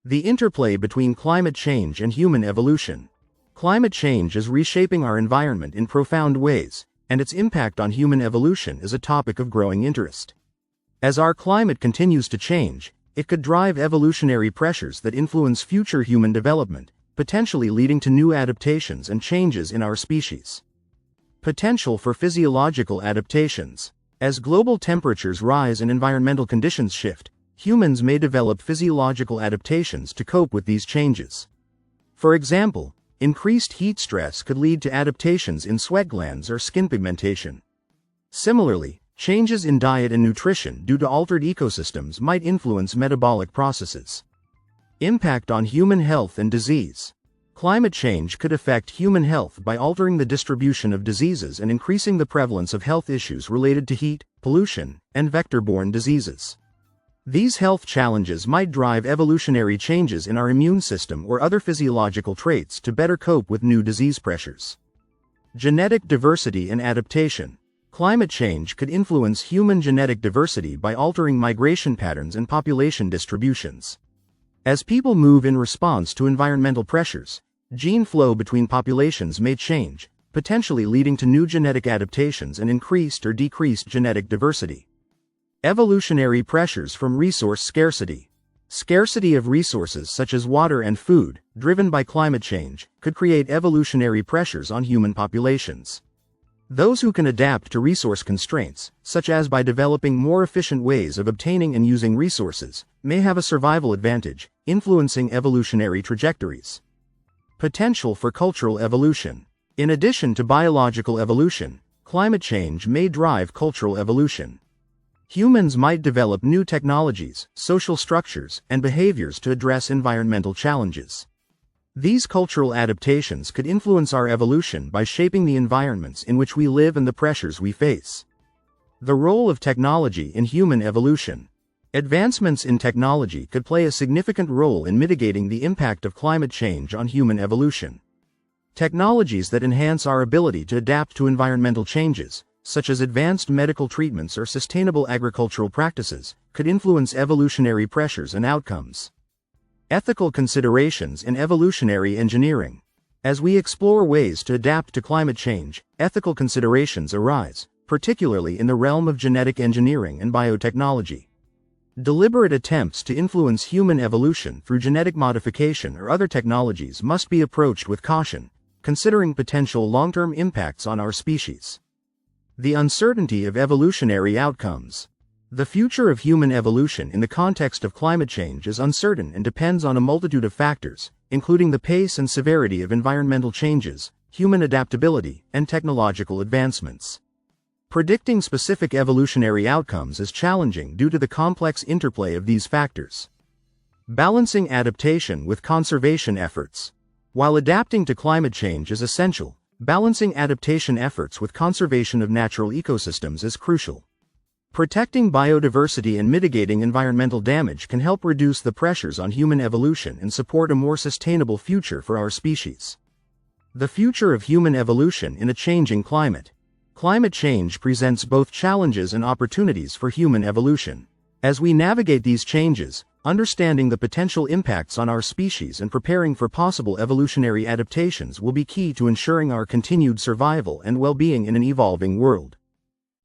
The interplay between climate change and human evolution. Climate change is reshaping our environment in profound ways, and its impact on human evolution is a topic of growing interest. As our climate continues to change, it could drive evolutionary pressures that influence future human development, potentially leading to new adaptations and changes in our species. Potential for physiological adaptations. As global temperatures rise and environmental conditions shift, humans may develop physiological adaptations to cope with these changes. For example, increased heat stress could lead to adaptations in sweat glands or skin pigmentation. Similarly, changes in diet and nutrition due to altered ecosystems might influence metabolic processes. Impact on human health and disease. Climate change could affect human health by altering the distribution of diseases and increasing the prevalence of health issues related to heat, pollution, and vector-borne diseases. These health challenges might drive evolutionary changes in our immune system or other physiological traits to better cope with new disease pressures. Genetic diversity and adaptation. Climate change could influence human genetic diversity by altering migration patterns and population distributions. As people move in response to environmental pressures, gene flow between populations may change, potentially leading to new genetic adaptations and increased or decreased genetic diversity. Evolutionary pressures from resource scarcity. Scarcity of resources such as water and food, driven by climate change, could create evolutionary pressures on human populations. Those who can adapt to resource constraints, such as by developing more efficient ways of obtaining and using resources, may have a survival advantage, influencing evolutionary trajectories. Potential for cultural evolution. In addition to biological evolution, climate change may drive cultural evolution. Humans might develop new technologies, social structures, and behaviors to address environmental challenges. These cultural adaptations could influence our evolution by shaping the environments in which we live and the pressures we face. The role of technology in human evolution. Advancements in technology could play a significant role in mitigating the impact of climate change on human evolution. Technologies that enhance our ability to adapt to environmental changes, such as advanced medical treatments or sustainable agricultural practices, could influence evolutionary pressures and outcomes. Ethical considerations in evolutionary engineering. As we explore ways to adapt to climate change, ethical considerations arise, particularly in the realm of genetic engineering and biotechnology. Deliberate attempts to influence human evolution through genetic modification or other technologies must be approached with caution, considering potential long-term impacts on our species. The uncertainty of evolutionary outcomes. The future of human evolution in the context of climate change is uncertain and depends on a multitude of factors, including the pace and severity of environmental changes, human adaptability, and technological advancements. Predicting specific evolutionary outcomes is challenging due to the complex interplay of these factors. Balancing adaptation with conservation efforts. While adapting to climate change is essential, balancing adaptation efforts with conservation of natural ecosystems is crucial. Protecting biodiversity and mitigating environmental damage can help reduce the pressures on human evolution and support a more sustainable future for our species. The future of human evolution in a changing climate. Climate change presents both challenges and opportunities for human evolution. As we navigate these changes, understanding the potential impacts on our species and preparing for possible evolutionary adaptations will be key to ensuring our continued survival and well-being in an evolving world.